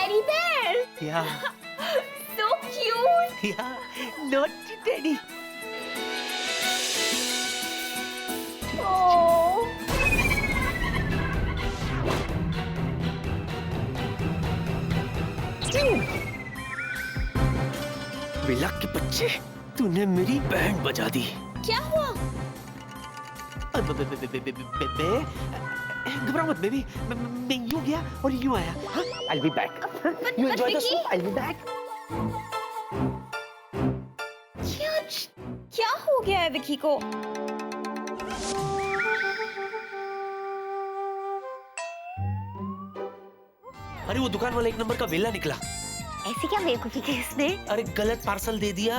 teddy bear. Yeah. So cute. Yeah. Naughty teddy. Oh. बिल्ला के बच्चे, तूने मेरी बैंड बजा दी। क्या हुआ? घबराओ मत बेबी, मैं यूं गया और यूं आया। I'll be back. You enjoy the soup. I'll be back. क्या हो गया है विकी को? अरे वो दुकान वाला एक नंबर का वेला निकला। ऐसी क्या बेवकूफी की इसने? अरे गलत पार्सल दे दिया।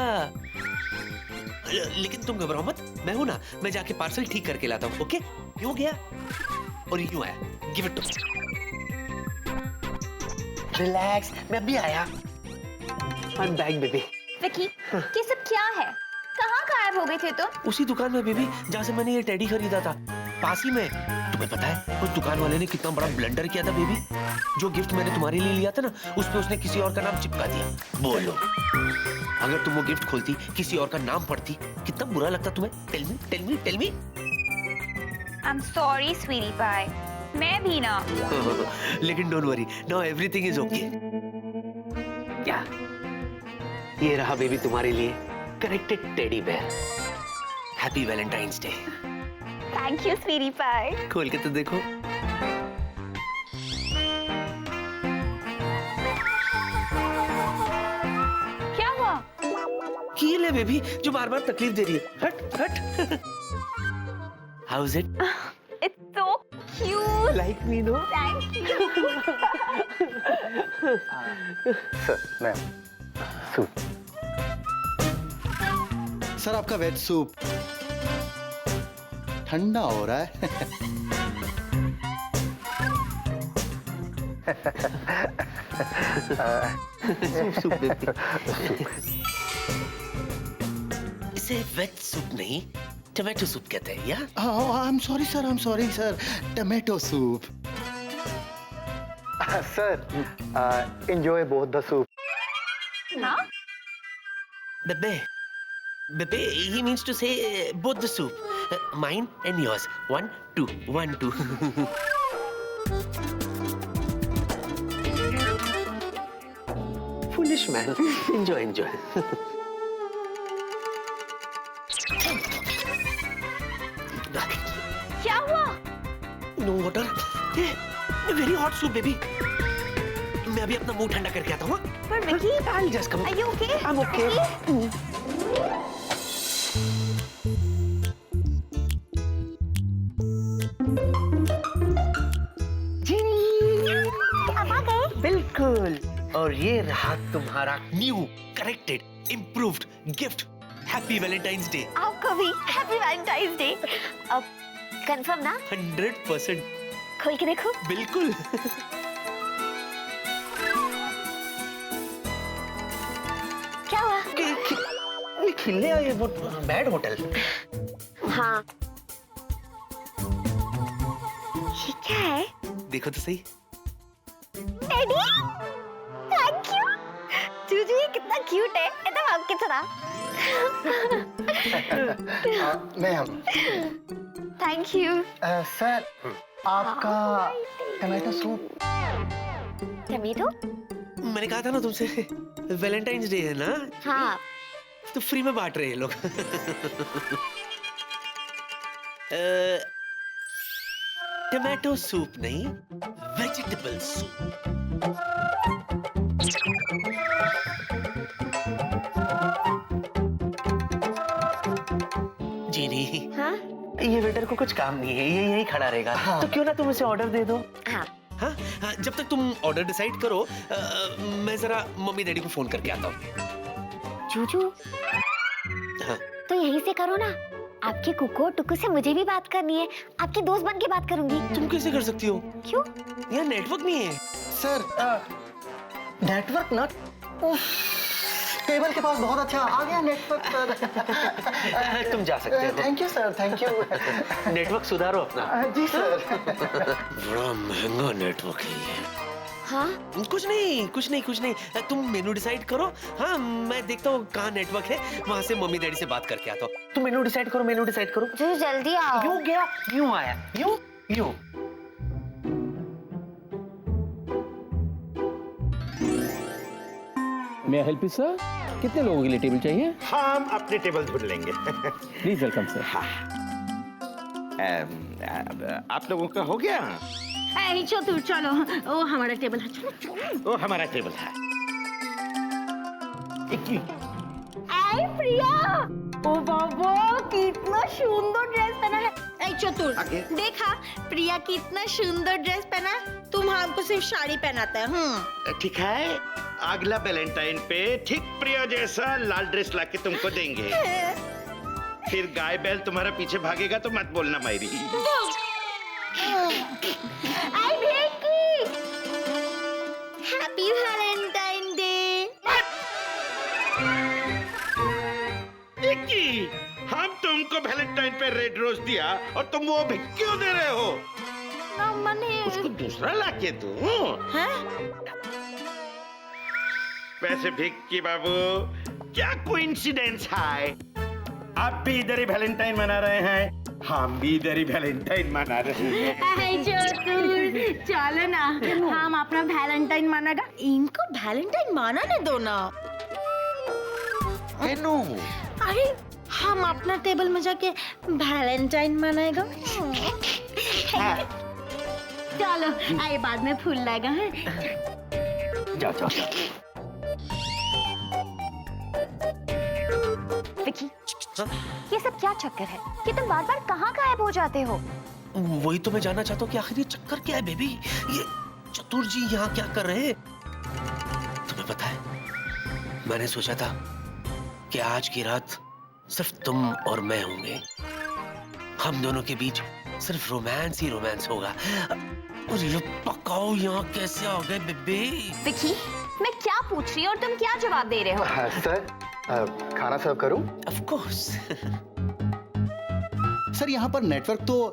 लेकिन तुम घबराओ मत, मैं हूं ना, मैं जाके पार्सल ठीक करके लाता हूँ। ओके? यूं गया और यूं आया। Give it to me. Relax, मैं अभी आया। I am back baby. Vicky, ये सब क्या है? कहाँ गायब हो गए थे तुम? उसी दुकान में बेबी जहाँ से मैंने ये टेडी खरीदा था, पास ही में। तुम्हें पता है उस दुकान वाले ने कितना बड़ा ब्लंडर किया था बेबी? जो गिफ्ट मैंने तुम्हारे लिए लिया था ना, उस पे उसने किसी और का नाम चिपका दिया। बोलो, अगर तुम वो गिफ्ट खोलती, किसी और का नाम पढ़ती, कितना बुरा लगता तुम्हें? Tell me, tell me, tell me. I'm sorry, sweetie pie. मैं भी ना। लेकिन don't worry, now everything is okay. क्या? ये रहा बेबी तुम्हारे लिए corrected teddy bear. Happy Valentine's Day. Thank you, sweetie pie. खोल के तो देखो। क्या हुआ? कील है बेबी जो बार बार तकलीफ दे रही है। हट हट। How is it? It's so cute. Like me, no? Thank you. Sir, ma'am, soup. Sir आपका वेज सूप ठंडा हो रहा है। Soup baby. इसे वेज सूप नहीं, टमाटो सूप कहते हैं या? आई am sorry sir, tomato soup. Sir, enjoy both the soup. हाँ? Bebe, Bebe, he means to say both the soup, mine and yours. 1, 2, 1, 2. Foolish man. Enjoy, enjoy. क्या हुआ? No water. Very hot soup, baby. मैं अभी अपना मुंह ठंडा करके आता हूँ। पर Vicky, I'll just come. are you okay? I'm okay. आप आ गए? बिल्कुल। और ये रहा तुम्हारा new corrected improved gift. Happy Valentine's day. आपको भी हैप्पी वैलेंटाइंस डे। अब कंफर्म ना? 100%। खोल के देखो। बिल्कुल। क्या हुआ? ये खिलने आई वो बैड होटल। हाँ। ये क्या है? देखो तो सही। टेडी? Thank you. जूजू ये कितना क्यूट है, एकदम आपकी तरह। Ma'am, thank you. सर, आपका टमाटो सूप। टमेटो? मैंने कहा था ना तुमसे, वैलेंटाइंस डे है ना, हाँ। तो फ्री में बांट रहे हैं लोग। टमाटो सूप नहीं, वेजिटेबल सूप। जीनी, हाँ? ये वेटर को कुछ काम नहीं है, ये यही खड़ा रहेगा। हाँ। तो क्यों ना तुम इसे ऑर्डर दे दो। हाँ। हाँ, जब तक तुम ऑर्डर डिसाइड करो, मैं जरा मम्मी डैडी को फोन करके आता हूँ। जूजू, हाँ। तो यहीं से करो ना। आपके कुको टुकु से मुझे भी बात करनी है। आपकी दोस्त बन के बात करूंगी। तुम कैसे कर सकती हो? क्यों? यहाँ नेटवर्क नहीं है। सर, नेटवर्क ना, टेबल के पास बहुत अच्छा आ गया नेटवर्क सर। तुम जा सकते हो। Thank you sir, thank you. Network सुधारो अपना। जी सर। बड़ा महंगा नेटवर्क है ये। हाँ कुछ नहीं कुछ नहीं कुछ नहीं, तुम मेनू डिसाइड करो। हाँ मैं देखता हूँ कहाँ नेटवर्क है, वहाँ से मम्मी डैडी से बात करके आता हूँ। तुम मेनू डिसाइड करो, मेनू डिसाइड करो। जो जल्दी आओ। यूं गया यूं आया, यूं यूं। मैं हेल्प यू सर, कितने लोगों के लिए टेबल चाहिए? हम अपनी टेबल ढूंढ लेंगे। Please welcome sir. आप लोगों का हो गया? चतुर चलो, ओ हमारा टेबल है, चलो चलो। वो हमारा टेबल है। आई प्रिया, ओ बाबा कितना सुंदर ड्रेस पहना है। ऐ चतुर आगे। देखा प्रिया कितना सुंदर ड्रेस पहना है, तुम हमको सिर्फ साड़ी पहनाते हैं। ठीक है, अगला वैलेंटाइन पे ठीक प्रिया जैसा लाल ड्रेस लाके तुमको देंगे। फिर गाय बैल तुम्हारा पीछे भागेगा तो मत बोलना मायरी। आई बेकी, हैप्पी वैलेंटाइन डे। विक्की, हम तुमको वैलेंटाइन पे रेड रोज दिया और तुम वो भी क्यों दे रहे हो? ना मने उसको दूसरा लाके दो। हैं? वैसे विक्की बाबू, क्या कोइंसिडेंस है, आप भी इधर ही वैलेंटाइन मना रहे हैं, हम भी इधर ही वैलेंटाइन मना रहे हैं। आई चतुर चलो ना, हम अपना वैलेंटाइन मनाएगा, इनको वैलेंटाइन मनाने दो ना। अरे हम अपना टेबल में जाके वैलेंटाइन मनाएगा। चलो आए बाद में फूल लगा है। जाओ जाओ जाओ। विकी, ये सब क्या चक्कर है कि तुम बार बार कहाँ गायब हो जाते हो? वही तो मैं जानना चाहता हूँ कि आखिर ये चक्कर क्या है बेबी, ये चतुर जी यहाँ क्या कर रहे हैं? तुम्हें पता है, मैंने सोचा था कि आज की रात सिर्फ तुम और मैं होंगे, हम दोनों के बीच सिर्फ रोमांस ही रोमांस होगा। और ये पकाओ यहाँ कैसे आ गए बेबी? विकी, मैं क्या पूछ रही हूँ और तुम क्या जवाब दे रहे हो? सर खाना सर्व करूं? Of course. सर यहाँ पर नेटवर्क तो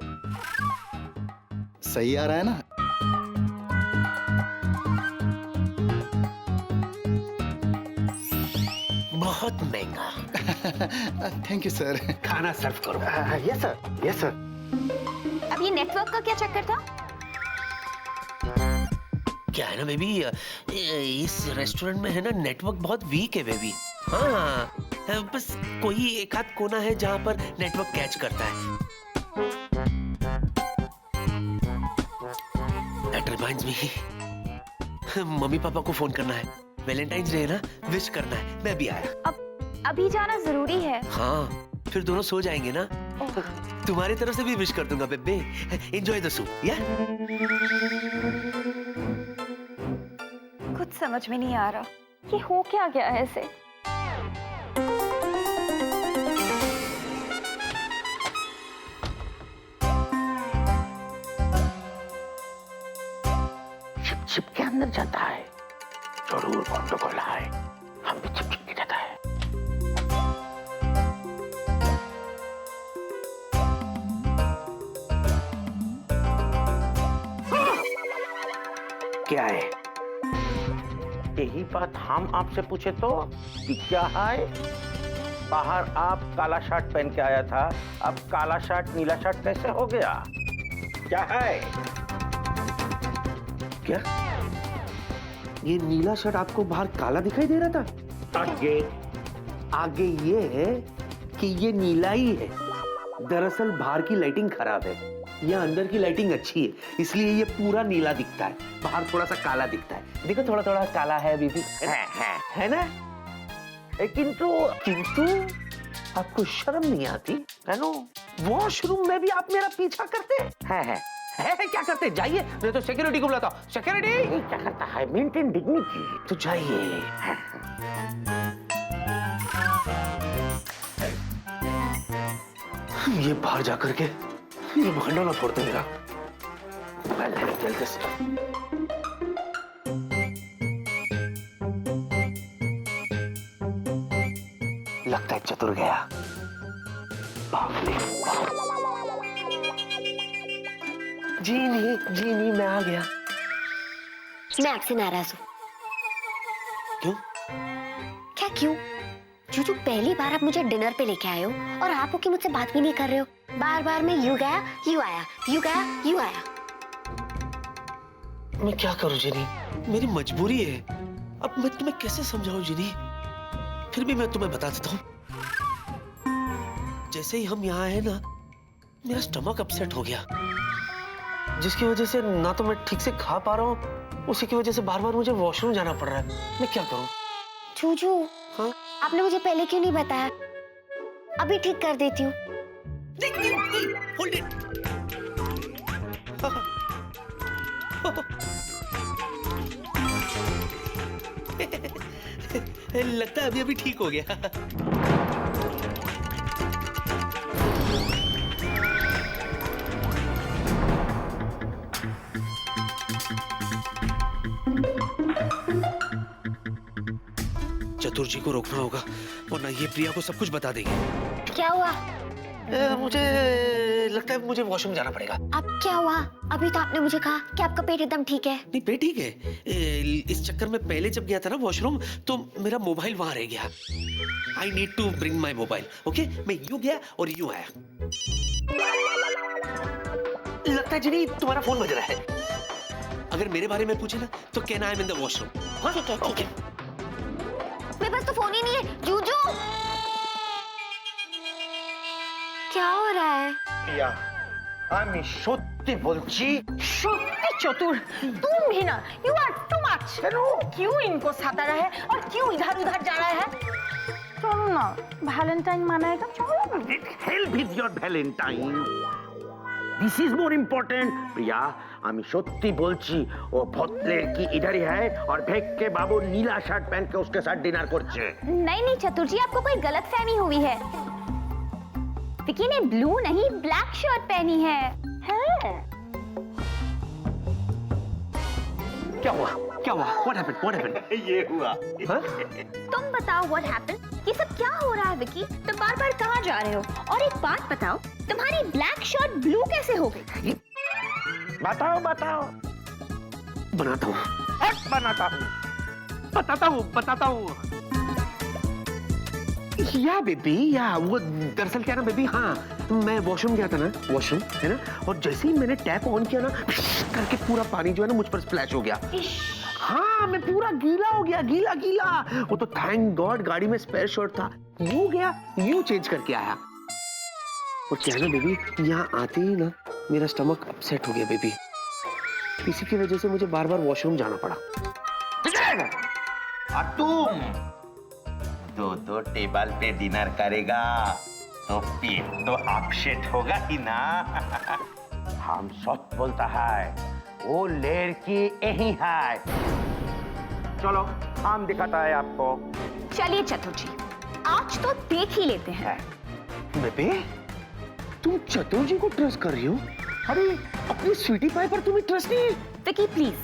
सही आ रहा है ना? बहुत महंगा। Thank you sir. खाना सर्व करो। Yes sir, yes sir. अब ये नेटवर्क का क्या चक्कर था? क्या है ना बेबी, इस रेस्टोरेंट में है ना नेटवर्क बहुत वीक है बेबी। हाँ बस कोई एक आध कोना है जहाँ पर नेटवर्क कैच करता है। That reminds me, mummy papa को फोन करना है, वैलेंटाइंस डे है ना, विश करना है। मैं भी आया। अब अभी जाना जरूरी है। हाँ फिर दोनों सो जाएंगे ना, तुम्हारी तरफ से भी विश कर दूंगा बेबे। एंजॉय द सूप या? कुछ समझ में नहीं आ रहा, ये हो क्या गया है ऐसे? छिप के अंदर जाता है, जरूर गंडगोल है, हम भी छिप के जाता है। क्या है? यही बात हम आपसे पूछे तो कि क्या है? बाहर आप काला शर्ट पहन के आया था, अब काला शर्ट नीला शर्ट कैसे हो गया? क्या है? क्या ये नीला शर्ट आपको बाहर काला दिखाई दे रहा था? आगे आगे ये है कि ये नीला ही है। दरअसल बाहर की लाइटिंग खराब है, यहाँ अंदर की लाइटिंग अच्छी है, इसलिए ये पूरा नीला दिखता है, बाहर थोड़ा सा काला दिखता है। देखो थोड़ा थोड़ा काला है बीबी, है ना? किंतु आपको शर्म नहीं आती है ना? वॉशरूम में भी आप मेरा पीछा करते हैं? क्या करते? जाइए, नहीं तो सिक्योरिटी को बुलाता हूं। सिक्योरिटी क्या करता है? Maintain dignity. तो जाइए। ये बाहर जाकर के ये भांडा ना फोड़ते मेरा। लगता है चतुर गया। बाप रे बाप। जी नहीं मैं आ गया। मैं आपसे नाराज हूँ। क्यों? क्या क्यों? जूजू, पहली बार आप मुझे डिनर पे लेके आए हो और आप हो कि मुझसे बात भी नहीं कर रहे हो। बार बार मैं यूं गया, यूं आया, यूं गया, यूं आया। मैं क्या करूं जिनी, मेरी मजबूरी है। अब मैं तुम्हें कैसे समझाऊं जिनी? फिर भी मैं तुम्हें बता देता हूँ। जैसे ही हम यहाँ आए ना, मेरा स्टमक अपसेट हो गया, जिसकी वजह से ना तो मैं ठीक से खा पा रहा हूँ, उसी की वजह से बार बार मुझे वॉशरूम जाना पड़ रहा है। मैं क्या करूँ? जूजू, हाँ? आपने मुझे पहले क्यों नहीं बताया? अभी ठीक कर देती हूँ। Hold it. लगता है अभी अभी ठीक हो गया। चतुर जी को रोकना होगा, वरना ये प्रिया को सब कुछ बता देंगे। क्या हुआ? मुझे लगता है मुझे वॉशरूम जाना पड़ेगा। अब क्या हुआ? अभी तो आपने मुझे कहा कि आपका पेट एकदम ठीक है। नहीं, पेट ठीक है। इस चक्कर में पहले जब गया था ना वॉशरूम, तो मेरा मोबाइल वहां रह गया। I need to bring my mobile. Okay, मैं यूं गया और यूं आया। लगता है जिनी तुम्हारा फोन बज रहा है। अगर मेरे बारे में पूछे ना तो कहना I am in the washroom. ठीक है, ठीक है। मेरे पास तो फोन ही नहीं है। जूजू, क्या हो रहा है? প্রিয়া, আমি সত্যি বলছি। सत्य चतुर, तुम भी ना, यू आर टू मच। क्यों इनको सता रहा है और क्यों इधर उधर जा रहा है? चलो ना, वैलेंटाइन मनाएगा, चलो। Hell with your Valentine. This is more important. प्रिया, আমি সত্যি বলছি, ও ভদ্রে কি इधर ही है और भेग के बाबू नीला शर्ट पहन के उसके साथ डिनर করছে। नहीं नहीं चतुर जी, आपको कोई गलतफहमी हुई है। विकी ने ब्लू नहीं ब्लैक शर्ट पहनी है। क्या हुआ? क्या हुआ? What happened? What happened? ये हुआ। हाँ? तुम बताओ व्हाट हैपेंड? ये सब क्या हो रहा है विकी? तुम बार बार कहाँ जा रहे हो? और एक बात बताओ, तुम्हारी ब्लैक शर्ट ब्लू कैसे हो गई? बताओ बताओ। बनाता हूँ। बनाता हूँ। बताता हूँ। या बेबी, या वो दरअसल क्या ना बेबी, हाँ मैं वॉशरूम गया था ना, वॉशरूम है ना, और जैसे ही मैंने टैप ऑन किया ना, करके पूरा पानी जो है ना मुझ पर स्प्लैश हो गया। हाँ, मैं पूरा गीला हो गया, गीला गीला। वो तो थैंक गॉड गाड़ी में स्पेयर शर्ट था, यूं गया यूं चेंज करके आया। और क्या ना बेबी, यहाँ आते ही ना मेरा स्टमक अपसेट हो गया बेबी। इसी की वजह से मुझे बार बार वॉशरूम जाना पड़ा। और तुम दो टेबल पे डिनर करेगा तो पेट तो अपसेट होगा ही ना। हम सच बोलता है, वो लड़की यही है। चलो हम दिखाता है आपको। चलिए चतुर जी, आज तो देख ही लेते हैं। बेबे, तुम चतुर जी को ट्रस्ट कर रही हो? अरे अपनी स्वीटी पाई पर तुम्हें ट्रस्ट नहीं है? विकी प्लीज,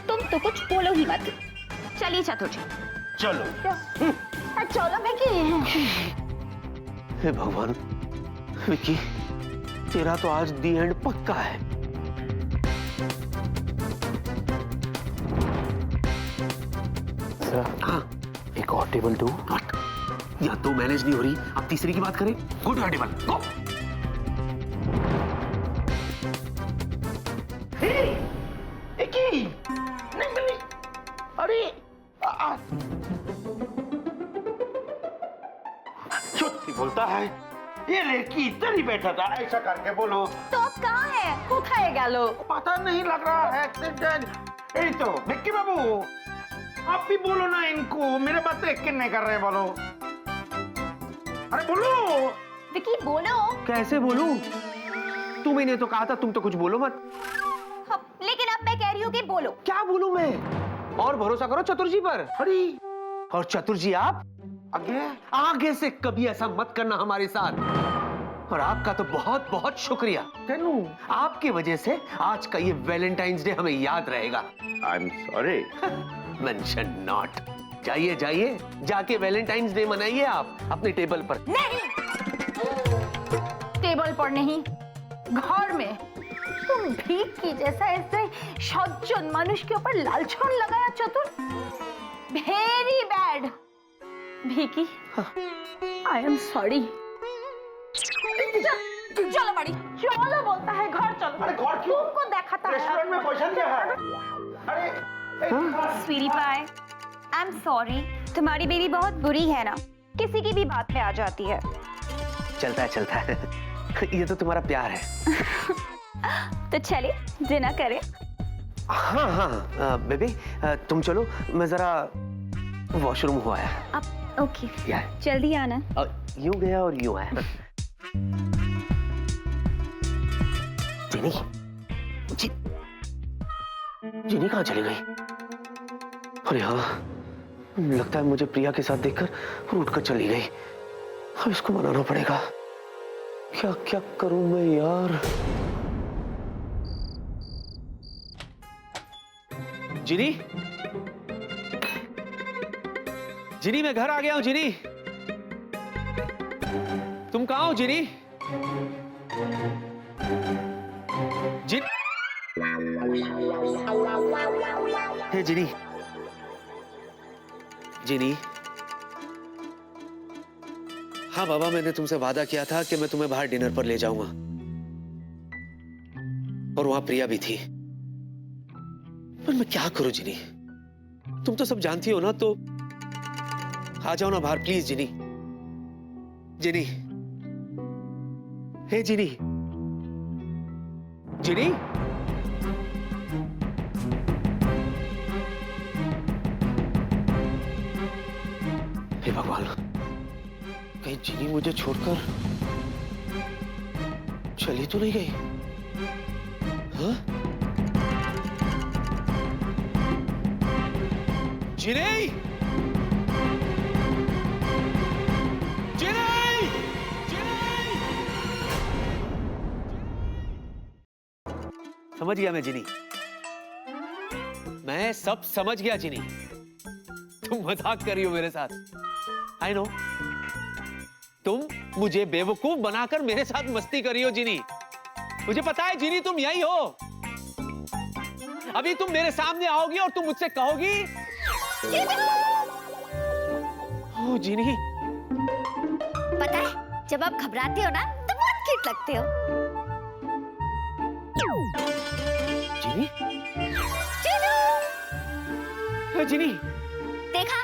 तुम तो कुछ बोलो ही मत। चलिए चतुर जी। चलो। चलो विकी। हे भगवान, विकी तेरा तो आज दी एंड पक्का है। सर, हाँ, एक और टेबल दो। या तो मैनेज नहीं हो रही, अब तीसरी की बात करें। गो टू टेबल, गो। अरे सच्ची बोलता है, ये लड़की इधर ही बैठा था, ऐसा करके बोलो। तो अब कहाँ है? कोথায় গেল? पता नहीं लग रहा है। यही तो विक्की बाबू, आप भी बोलो ना इनको, मेरे बात तो यकीन नहीं कर रहे। बोलो, अरे बोलो। विकी बोलो। कैसे बोलूं? तुम्ही ने तो कहा था तुम तो कुछ बोलो मत। लेकिन अब मैं कह रही हूँ कि बोलो। क्या बोलूं मैं? और भरोसा करो चतुर जी पर। अरे और चतुर जी आप आगे से कभी ऐसा मत करना हमारे साथ। और आपका तो बहुत बहुत शुक्रिया। तेनू, आपकी वजह से आज का ये वैलेंटाइंस डे हमें याद रहेगा। आई एम सॉरी। Mention not. जाइए जाइए, जाके वैलेंटाइंस डे मनाइए आप अपने टेबल पर। नहीं, टेबल पर नहीं, घर में। तुम भीख की जैसा ऐसे सज्जन मनुष्य के ऊपर लालछन लगाया चतुर, वेरी बैड। भीकी, आई एम सॉरी। चलो बड़ी, चलो बोलता है घर चलो। अरे घर क्यों? तुमको देखाता है रेस्टोरेंट में पोजीशन क्या है? अरे स्वीटी पाई, आई एम सॉरी। तुम्हारी बेबी बहुत बुरी है ना, किसी की भी बात पे आ जाती है। चलता है ये तो तुम्हारा प्यार है। तो चले डिनर करें। हाँ बेबी तुम चलो, मैं जरा वॉशरूम हुआ है। अब ओके, या जल्दी आना। यूं गया और यूं आया। जिनी जिनी कहाँ चली गई? अरे हाँ, लगता है मुझे प्रिया के साथ देखकर वो उठकर चली गई। अब इसको मनाना पड़ेगा। क्या क्या करूं मैं यार? जिनी, जिनी मैं घर आ गया हूं। जिनी, तुम कहां हो? जिनी, हे जिनी, जिनी। हाँ बाबा, मैंने तुमसे वादा किया था कि मैं तुम्हें बाहर डिनर पर ले जाऊंगा, और वहां प्रिया भी थी। पर मैं क्या करूं जिनी? तुम तो सब जानती हो ना, तो आ जाओ ना बाहर प्लीज जिनी। जिनी, हे जिनी, जिनी। हे भगवान, कहीं जिनी मुझे छोड़कर चली तो नहीं गई? हाँ? जिनी! जिनी! जिनी! समझ गया मैं जिनी, मैं सब समझ गया जिनी। तुम मजाक कर रही हो मेरे साथ। आई नो, तुम मुझे बेवकूफ बनाकर मेरे साथ मस्ती कर रही हो जिनी। मुझे पता है जिनी, तुम यही हो। अभी तुम मेरे सामने आओगी और तुम मुझसे कहोगी, ओ जिनी। पता है, जब आप घबराते हो ना तो बहुत क्यूट लगते हो। जिनी, चिनू! जिनी, देखा,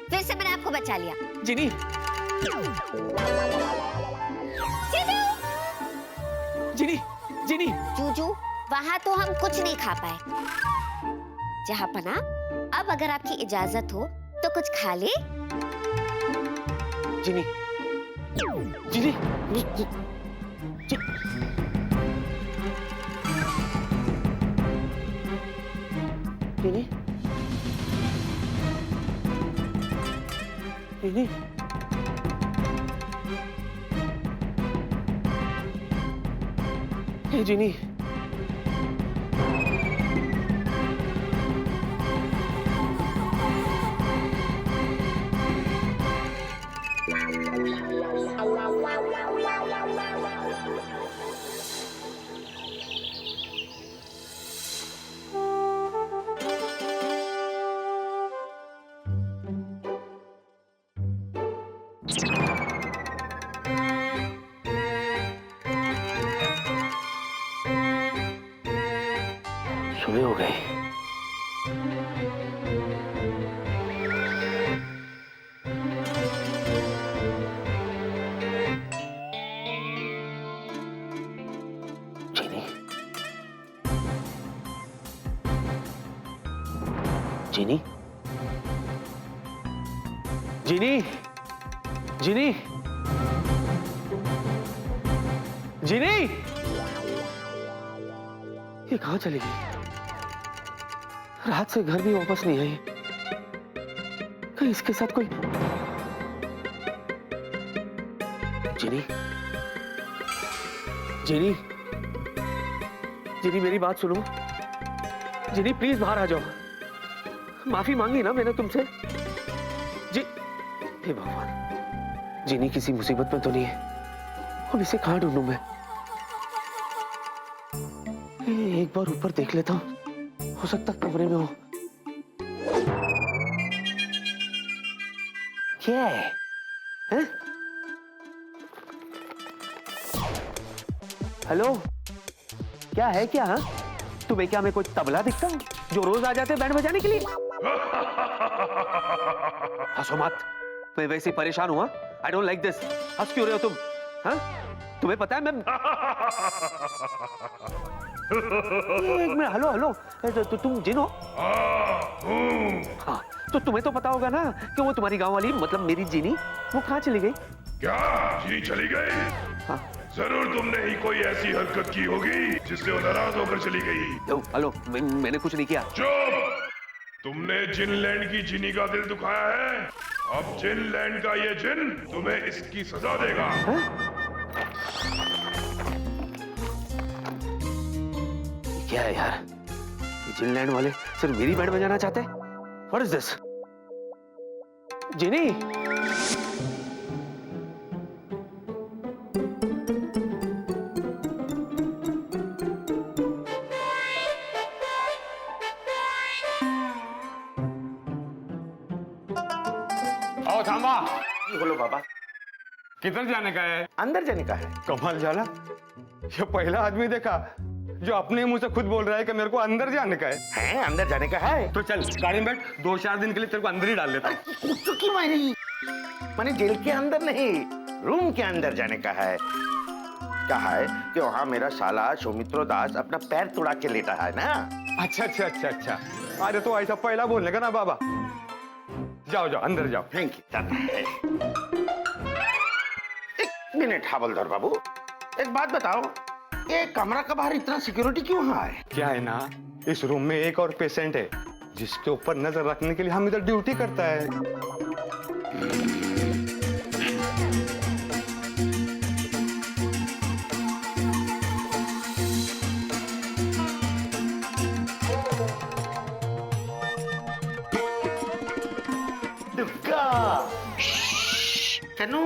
फिर से मैंने आपको बचा लिया। जिनी, जिनी, जिनी। जूजू, वहाँ तो हम कुछ नहीं खा पाए। जहाँ पना, अब अगर आपकी इजाजत हो तो कुछ खा ले। जिनी, जिनी, जिनी, जिनी। हे जिनी, सुबह हो गई। जिनी, जिनी, जिनी, जिनी, जिनी। ये कहाँ चली गई? रात से घर भी वापस नहीं आई। कहीं इसके साथ कोई? जिनी, जिनी, जिनी मेरी बात सुनो। जिनी प्लीज बाहर आ जाओ। माफी मांगी ना मैंने तुमसे। जी, हे भगवान, जिनी किसी मुसीबत में तो नहीं है? अब इसे कहाँ ढूंढूं मैं? हे एक बार ऊपर देख लेता हूँ, हो सकता कमरे में हो। क्या है? हैं? हेलो, क्या है क्या? हाँ, तुम्हें क्या मैं कोई तबला दिखता हूँ जो रोज आ जाते बैंड बजाने के लिए? हंसो मत, मैं वैसे ही परेशान हुआ। I don't like this. हंस क्यों रहे हो तुम? हाँ, तुम्हें पता है मैं एक मिनट, हेलो हेलो, तुम जिन हो? हाँ, तो तुम्हें तो पता होगा ना कि वो तुम्हारी गांव वाली, मतलब मेरी जीनी, वो कहाँ चली गई? क्या जी चली गई? हाँ। जरूर तुमने ही कोई ऐसी हरकत की होगी जिससे वो नाराज होकर चली गई। हेलो, मैंने कुछ नहीं किया। चुप! तुमने जिनलैंड की जिनी का दिल दुखाया है। अब जिनलैंड का ये जिन तुम्हें इसकी सजा देगा। क्या है यार, ये जिनलैंड वाले सिर्फ मेरी बैंड बजाना चाहते हैं? What is this? जिनी, आओ थांबा। बोलो बाबा, किधर जाने का है? अंदर जाने का है। कमाल जाला, ये पहला आदमी देखा जो अपने मुंह से खुद बोल रहा है कि मेरे को अंदर जाने का है। हैं, अंदर जाने का है तो चल गाड़ी में बैठ, 2-4 दिन के लिए तेरे को अंदर ही डाल देता हूँ। कुछ की मैंने जेल के अंदर नहीं, रूम के अंदर जाने का है। क्या है कि वहाँ मेरा साला सौमित्रो दास अपना पैर तुड़ा के लेटा है ना। अच्छा अच्छा अच्छा अच्छा, अरे तो ऐसा पहला बोलने का ना बाबा। जाओ जाओ अंदर जाओ। Thank you. एक मिनट हवलदार बाबू, एक बात बताओ, ये कमरा का बाहर इतना सिक्योरिटी क्यों है? क्या है ना, इस रूम में एक और पेशेंट है जिसके ऊपर नजर रखने के लिए हम इधर ड्यूटी करता है। कनू,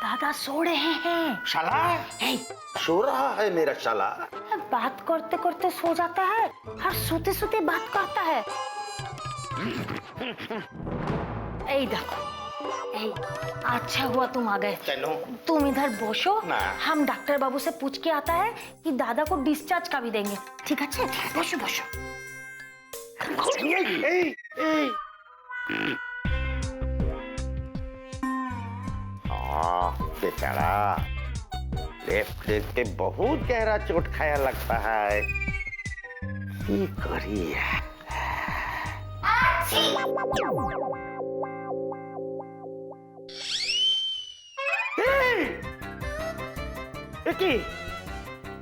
दादा सो रहे हैं। शाला सो रहा है मेरा शाला। बात करते करते सो जाता है और सोते सोते बात करता है। ए देखो, अच्छा हुआ तुम आ गए। तुम इधर बसो, हम डॉक्टर बाबू से पूछ के आता है कि दादा को डिस्चार्ज का भी देंगे। ठीक है, बसो बसो। बेचारा लेफ्ट लेग पे बहुत गहरा चोट खाया लगता है। की करी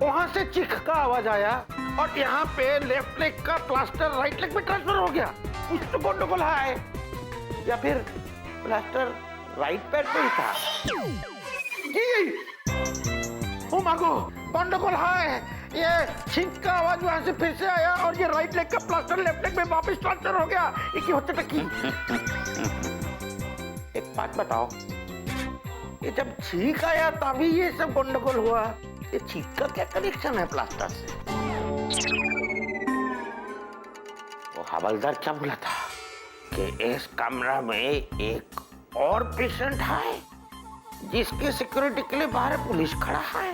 वहां से चीख का आवाज आया और यहाँ पे लेफ्ट लेग का प्लास्टर राइट लेग में ट्रांसफर हो गया। कुछ तो गंडगोल है, या फिर प्लास्टर राइट पैर पे ही था। ओ मागो, गंडगोल है। ये छींक का आवाज वहां से फिर से आया और ये राइट लेग का प्लास्टर लेफ्ट लेग में वापस ट्रांसफर हो गया। एक ही होते टकी। एक बात बताओ, ये जब छींक आया तभी ये सब गंडगोल हुआ। ये छींक का क्या कनेक्शन है प्लास्टर से? वो हवलदार क्या बोला था कि इस कमरा में एक और पेशेंट है जिसके सिक्योरिटी के लिए बाहर पुलिस खड़ा है।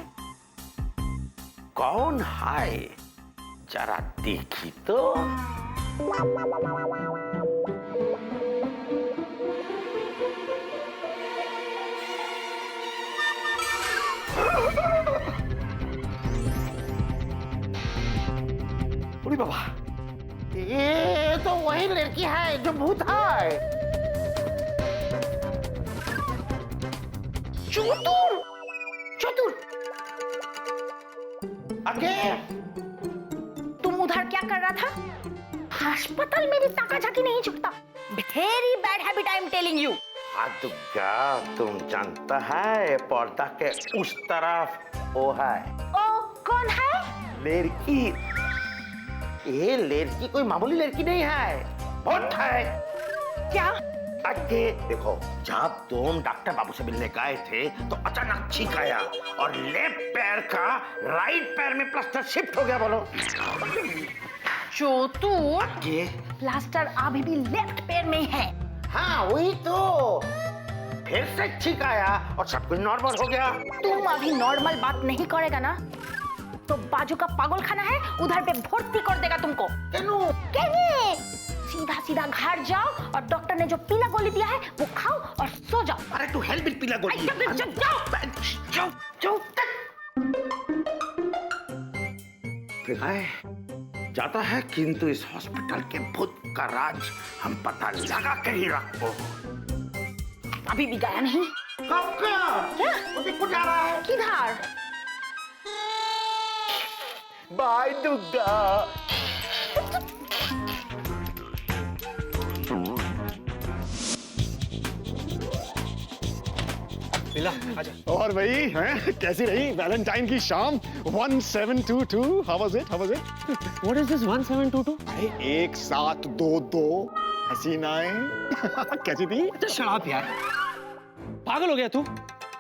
कौन है जरा देखी तो। अरे बाबा, ये तो वही लड़की है जो भूत है। चतुर चतुर, आगे तुम उधर क्या कर रहा था? अस्पताल में भी ताका झाकी नहीं छुटता। Very bad habit, I am telling you. Durga, तुम जानता है पर्दा के उस तरफ वो है। ओ कौन है? लड़की। ये लड़की कोई मामूली लड़की नहीं है, बहुत है। क्या? आगे देखो, जब तुम डॉक्टर बाबू से मिलने गए थे तो अचानक छींक आया और लेफ्ट पैर का राइट पैर में प्लास्टर शिफ्ट हो गया। बोलो चोटू, आगे। प्लास्टर अभी भी लेफ्ट पैर में है। हाँ वही तो, फिर से छींक आया और सब कुछ नॉर्मल हो गया। तुम अभी नॉर्मल बात नहीं करेगा ना तो बाजू का पागल खाना है, उधर पे भर्ती कर देगा तुमको। कहने सीधा सीधा घर जाओ और डॉक्टर ने जो पीला गोली दिया है वो खाओ और सो जाओ। अरे तू हेल्प इट पीला गोली। जाओ जाओ। जाता है, किंतु इस हॉस्पिटल के भूत का राज हम पता लगा के ही रखो। अभी भी गया नहीं? कब का? क्या? वो देखो जा रहा है। किधर? बाय दुर्गा। मिला, आजा। और भाई हैं कैसी रही वैलेंटाइन की शाम? 1722 how was it? What is this 1722? 1722 हसीनाएं कैसी थी? तो शराब यार, पागल हो गया तू?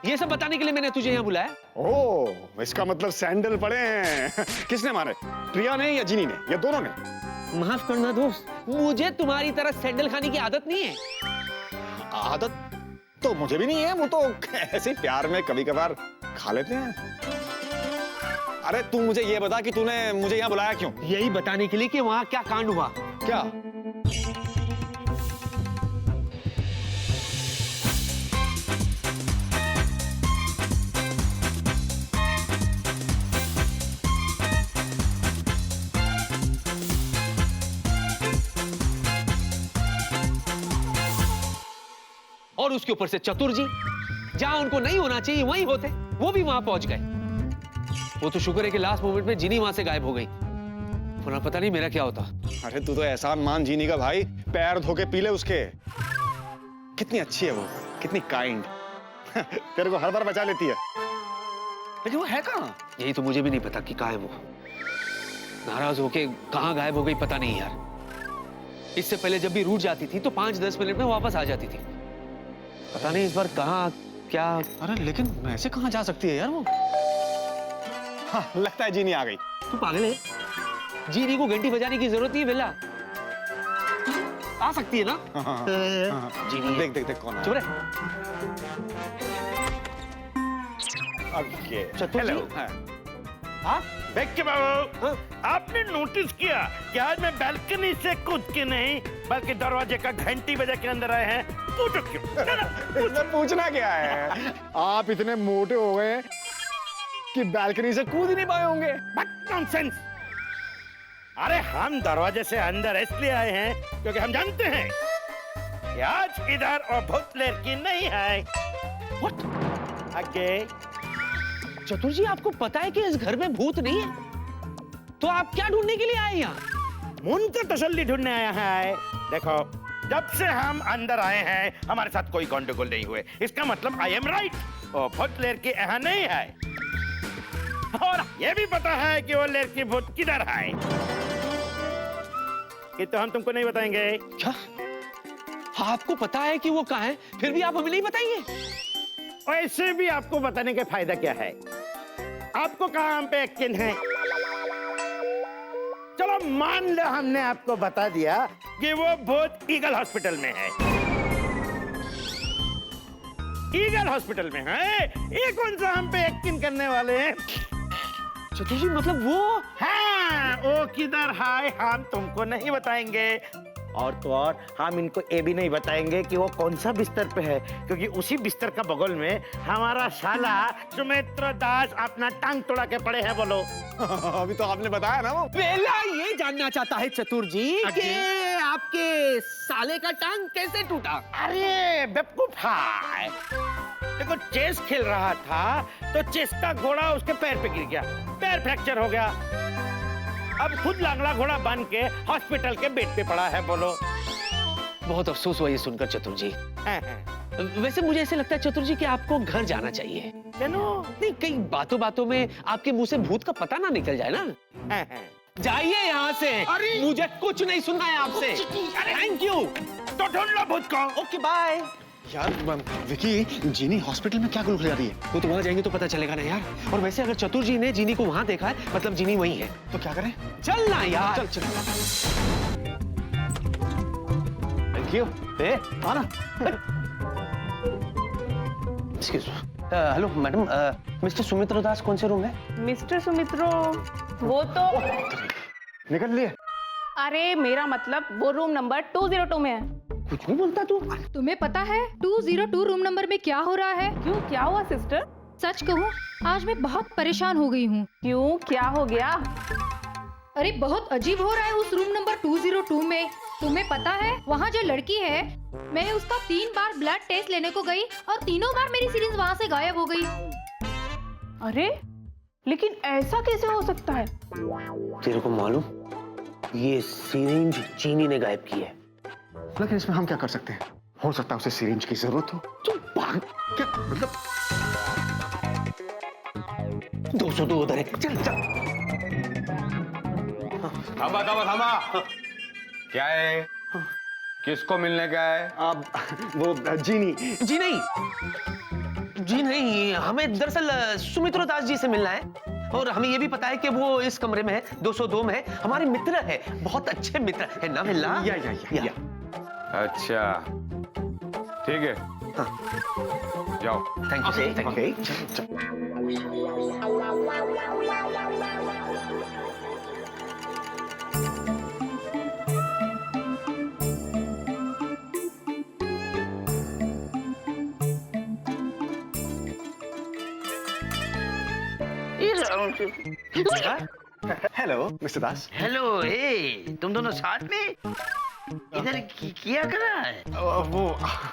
ये सब बताने के लिए मैंने तुझे यहाँ बुलाया? ओह, इसका मतलब सैंडल पड़े हैं। किसने मारे, प्रिया ने या जीनी ने या दोनों ने? माफ करना दोस्त, मुझे तुम्हारी तरह सैंडल खाने की आदत नहीं है। आदत तो मुझे भी नहीं है, वो तो ऐसे प्यार में कभी कभार खा लेते हैं। अरे तू मुझे ये बता कि तूने मुझे यहाँ बुलाया क्यों? यही बताने के लिए कि वहाँ क्या कांड हुआ। क्या? और उसके ऊपर से चतुर जी, जहां उनको नहीं होना चाहिए वहीं होते, वो भी वहां पहुंच गए। वो तो शुक्र है कि लास्ट मोमेंट में जीनी वहां से गायब हो गई, वरना पता नहीं मेरा क्या होता। अरे तू तो एहसान मान जीनी का भाई, पैर धो के पी ले उसके। कितनी अच्छी है वो, कितनी काइंड। तेरे को हर बार बचा लेती है, लेकिन वो है कहाँ? यही तो मुझे भी नहीं पता कि कहाँ है वो। नाराज होके कहाँ गायब हो गई पता नहीं यार। इससे पहले जब भी रूठ जाती थी तो 5-10 मिनट में वापस आ जाती थी। पता नहीं इस बार कहाँ क्या। अरे लेकिन ऐसे कहाँ जा सकती है यार वो? हाँ, लगता है जीनी आ गई। तू पागल है? जीनी को घंटी बजाने की जरूरत नहीं है बेला, आ सकती है ना। जीनी देख देख देख कौन है। चुप रहे। ओके चतुर जी। हाँ? बेक्के बाबू, आपने नोटिस किया कि आज मैं बैल्कनी से कूद के नहीं बल्कि दरवाजे का घंटी बजा के अंदर आए हैं? पूछो क्यों? इसमें पूछना क्या है? आप इतने मोटे हो गए कि बैल्कनी से कूद ही नहीं पाए होंगे। But nonsense! अरे हम दरवाजे से अंदर इसलिए आए हैं क्योंकि हम जानते हैं कि आज इधर और भूत लड़की नहीं है। What? आगे चतुर जी, आपको पता है कि इस घर में भूत नहीं है, तो आप क्या ढूंढने के लिए आए यहाँ? मुन को तसल्ली ढूंढने आया है। देखो, जब से हम अंदर आए हैं हमारे साथ कोई गंडगोल नहीं हुए, इसका मतलब आई एम राइट, वो भूत लड़की यहाँ नहीं है। और ये भी पता है कि वो लड़की भूत किधर है। ये तो हम तुमको नहीं बताएंगे। क्या? आपको पता है कि वो कहाँ है, फिर भी आप हमें नहीं बताएंगे? वैसे भी आपको बताने का फायदा क्या है? आपको कहाँ हम पे यकीन है? चलो मान लो हमने आपको बता दिया कि वो भूत ईगल हॉस्पिटल में है। ईगल हॉस्पिटल में है, ये कौन सा हम पे यकीन करने वाले हैं? चतुर जी, मतलब वो? हाँ, वो किधर है हम तुमको नहीं बताएंगे। और तो और हम इनको ये भी नहीं बताएंगे कि वो कौन सा बिस्तर पे है, क्योंकि उसी बिस्तर का बगल में हमारा साला सुमित्र दास अपना टांग तोड़ा के पड़े हैं। बोलो। अभी तो आपने बताया ना वो। बेला ये जानना चाहता है चतुर जी कि आपके साले का टांग कैसे टूटा? अरे बेवकूफ है, देखो चेस खेल रहा था तो चेस का घोड़ा उसके पैर पे गिर गया, पैर फ्रैक्चर हो गया। अब खुद लांगड़ा घोड़ा बन के हॉस्पिटल के बेड पे पड़ा है। बोलो। बहुत अफसोस हुआ ये सुनकर चतुर जी। वैसे मुझे ऐसे लगता है चतुर जी कि आपको घर जाना चाहिए। नहीं, कई बातों बातों में आपके मुंह से भूत का पता ना निकल जाए ना। जाइए यहाँ से, मुझे कुछ नहीं सुनना है आपसे। Thank you. तो ढूंढ लो भूत को। Okay bye. यार विकी, जीनी हॉस्पिटल में क्या गुल खिला रही है? वो तो वहां जाएंगे तो पता चलेगा ना यार। और वैसे अगर चतुर जी ने जीनी को वहां देखा है, मतलब जीनी वही है। तो क्या करें? चल ना यार। चल चल। Thank you. आना। Excuse hello madam, mister Sumitro Das कौन से रूम है? मिस्टर सुमित्रो, वो तो निकल लिए? अरे मेरा मतलब वो रूम नंबर 202 में है। कुछ नहीं बोलता तू। तुम्हें पता है 202 रूम नंबर में क्या हो रहा है? क्यों, क्या हुआ सिस्टर? सच कहूँ, आज मैं बहुत परेशान हो गई हूँ। क्यों, क्या हो गया? अरे बहुत अजीब हो रहा है उस रूम नंबर 202 में। तुम्हें पता है वहाँ जो लड़की है, मैं उसका 3 बार ब्लड टेस्ट लेने को गई और तीनों बार मेरी सिरिंज वहाँ से गायब हो गई। अरे लेकिन ऐसा कैसे हो सकता है? तेरे को मालूम, ये सिरिंज चीनी ने गायब की है। लेकिन इसमें हम क्या कर सकते हैं? हो सकता है उसे सिरिंज की जरूरत हो। क्या मतलब? 202 उधर है। चल चल। थामा थामा थामा। क्या है? किसको मिलने का है? वो जीनी। जी नहीं, जी नहीं, हमें दरअसल सुमित्रो दास जी से मिलना है। और हमें ये भी पता है कि वो इस कमरे में है, 202 में है। हमारे मित्र है, बहुत अच्छे मित्र है ना मिलना। या। अच्छा ठीक है, जाओ। Thank you. Thank you. Hello mister Das. Hello, ए, तुम दोनों साथ में इधर किया कर रहा है? वो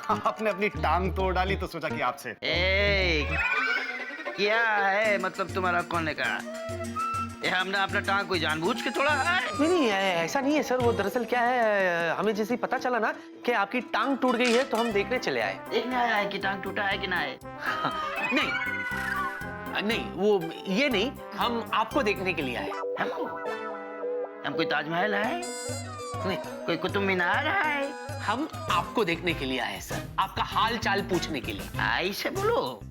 आपने अपनी टांग तोड़ डाली तो सोचा कि आपसे। ए, क्या है मतलब तुम्हारा खोलने का? ये हमने अपना टांग कोई जानबूझ के तोड़ा है? नहीं, ऐसा नहीं है सर। वो दरअसल क्या है, हमें जैसे ही पता चला ना कि आपकी टांग टूट गई है तो हम देखने चले आए। देखने आया है कि टांग टूटा है कि ना है? नहीं, वो ये नहीं, हम आपको देखने के लिए आए। हमको? हम कोई ताजमहल है? नहीं, कोई कुतुब मीनार है? हम आपको देखने के लिए आए सर, आपका हाल चाल पूछने के लिए। ऐसे बोलो,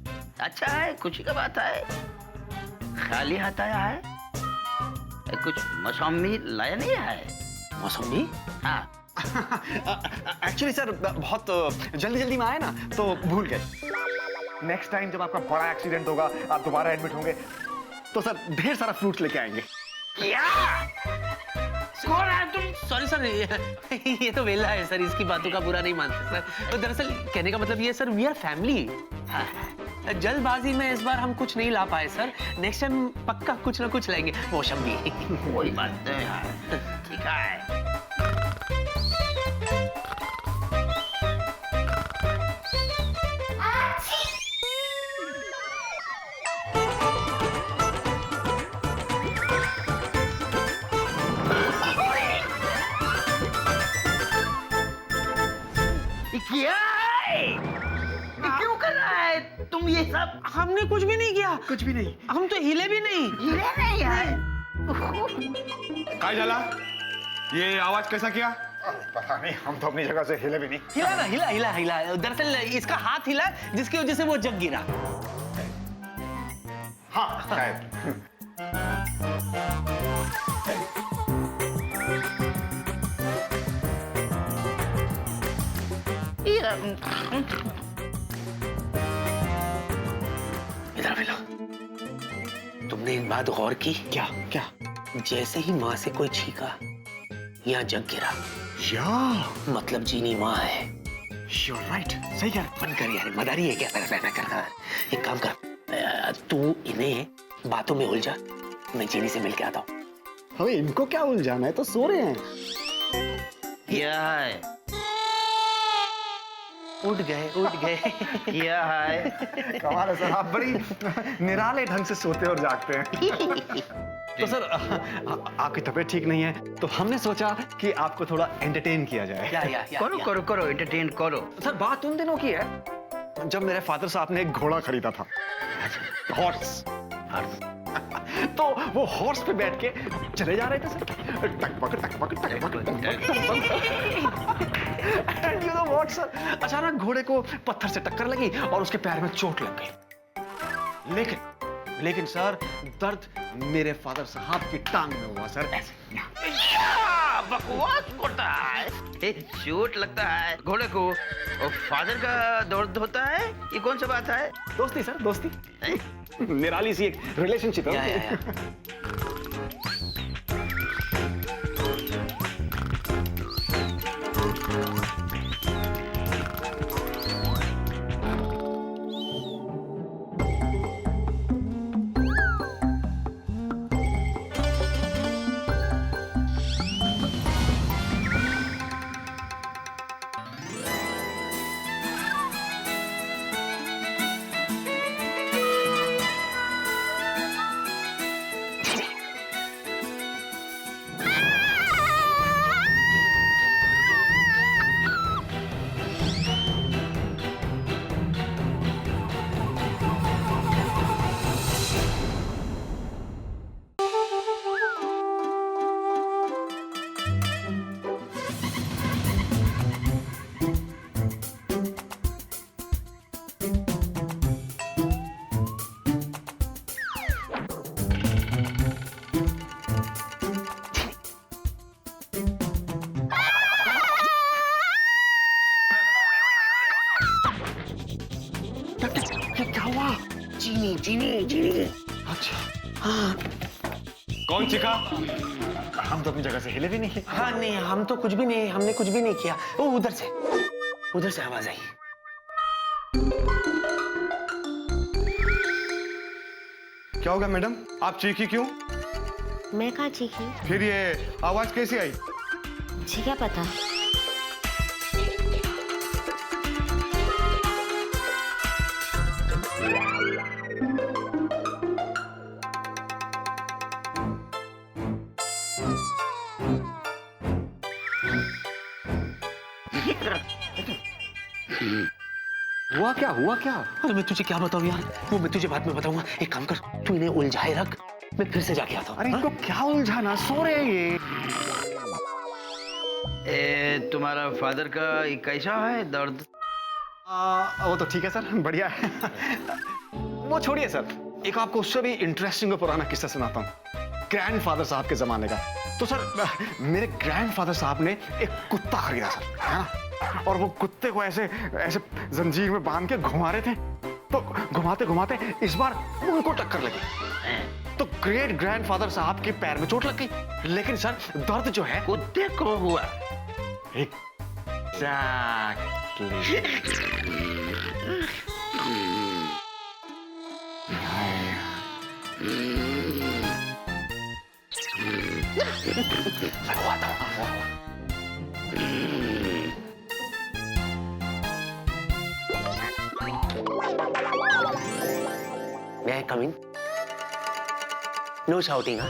अच्छा है, खुशी का बात है। खाली हाथ आया है? कुछ मौसमी लाया नहीं है? मौसमी? हाँ। एक्चुअली सर बहुत जल्दी में आए ना तो भूल गए। नेक्स्ट टाइम जब आपका बड़ा एक्सीडेंट होगा, आप दोबारा एडमिट होंगे, तो सर ढेर सारा फ्रूट्स लेके आएंगे। क्या? कौन है तुम? सॉरी सर, ये तो वेला है सर, इसकी बातों का बुरा नहीं मानते सर। तो दरअसल कहने का मतलब ये सर, वी आर फैमिली। जल्दबाजी में इस बार हम कुछ नहीं ला पाए सर। नेक्स्ट टाइम पक्का कुछ ना कुछ लाएंगे। मौसमी। कोई बात नहीं यार, ठीक है। क्या है? क्यों कर रहा है तुम ये सब? हमने कुछ भी नहीं किया। कुछ भी नहीं। हम तो हिले भी नहीं। हिले नहीं यार। काय झाला? ये आवाज कैसा किया? पता नहीं, हम तो अपनी जगह से हिले भी नहीं। हिला ना, हिला। दरअसल इसका हाथ हिला, जिसकी वजह से वो जग गिरा। हाँ शायद। इधर मिलो। तुमने एक बात गौर की? क्या? जैसे ही माँ से कोई छीका, यहाँ जग गिरा। मतलब जीनी माँ है। You're right, सही कह रहे। बंद कर यार, मदारी है क्या? कर। एक काम कर, तू इन्हें बातों में उलझा, मैं जीनी से मिल के आता हूँ। हमें इनको क्या उलझाना है, तो सो रहे हैं। क्या है? उठ गए। क्या है? कमाल है सर, आप बड़ी निराले ढंग से सोते और जागते हैं। तो सर आपकी तबीयत ठीक नहीं है, तो हमने सोचा कि आपको थोड़ा एंटरटेन किया जाए। करो एंटरटेन करो। सर बात उन दिनों की है जब मेरे फादर साहब ने एक घोड़ा खरीदा था, हॉर्स। तो वो हॉर्स पे बैठ के चले जा रहे थे सर, टकपक। And you बट सर अचानक घोड़े को पत्थर से टक्कर लगी और उसके पैर में चोट लग गई। लेकिन सर दर्द मेरे फादर साहब की टांग में हुआ सर, ऐसे। बकवास करता है, चोट लगता है घोड़े को और फादर का दर्द होता है, ये कौन सा बात है? दोस्ती सर, दोस्ती। निराली सी एक रिलेशनशिप है। क्या हुआ? चीनी चीनी चीनी। अच्छा हाँ, कौन चिखा? हम तो अपनी जगह से हिले भी नहीं। हाँ नहीं, हम तो कुछ भी नहीं, हमने कुछ भी नहीं किया। वो उधर से आवाज आई। क्या होगा मैडम, आप चीखी क्यों? मैं कहाँ चीखी? फिर ये आवाज कैसे आई? मुझे क्या पता। हुआ क्या? अरे मैं तुझे क्या बताऊं यार, वो मैं तुझे बाद में बताऊंगा। एक काम कर, तू इन्हें उलझाए रख, मैं फिर से जाके आता हूँ। अरे इनको क्या उलझाना, सो रहे हैं ये। तुम्हारा फादर का कैसा है दर्द? वो तो ठीक है सर, बढ़िया है। वो छोड़िए सर, एक आपको उससे भी इंटरेस्टिंग और पुराना किस्सा सुनाता हूँ, ग्रैंडफादर साहब के जमाने का। तो सर मेरे ग्रैंडफादर साहब ने एक कुत्ता खरीदा सर, है ना, और वो कुत्ते को ऐसे ऐसे जंजीर में बांध के घुमा रहे थे। तो घुमाते घुमाते इस बार उनको टक्कर लगी, तो ग्रेट ग्रैंडफादर साहब के पैर में चोट लग गई। लेकिन सर दर्द जो है कुत्ते को हुआ। May I come in? No shouting, huh?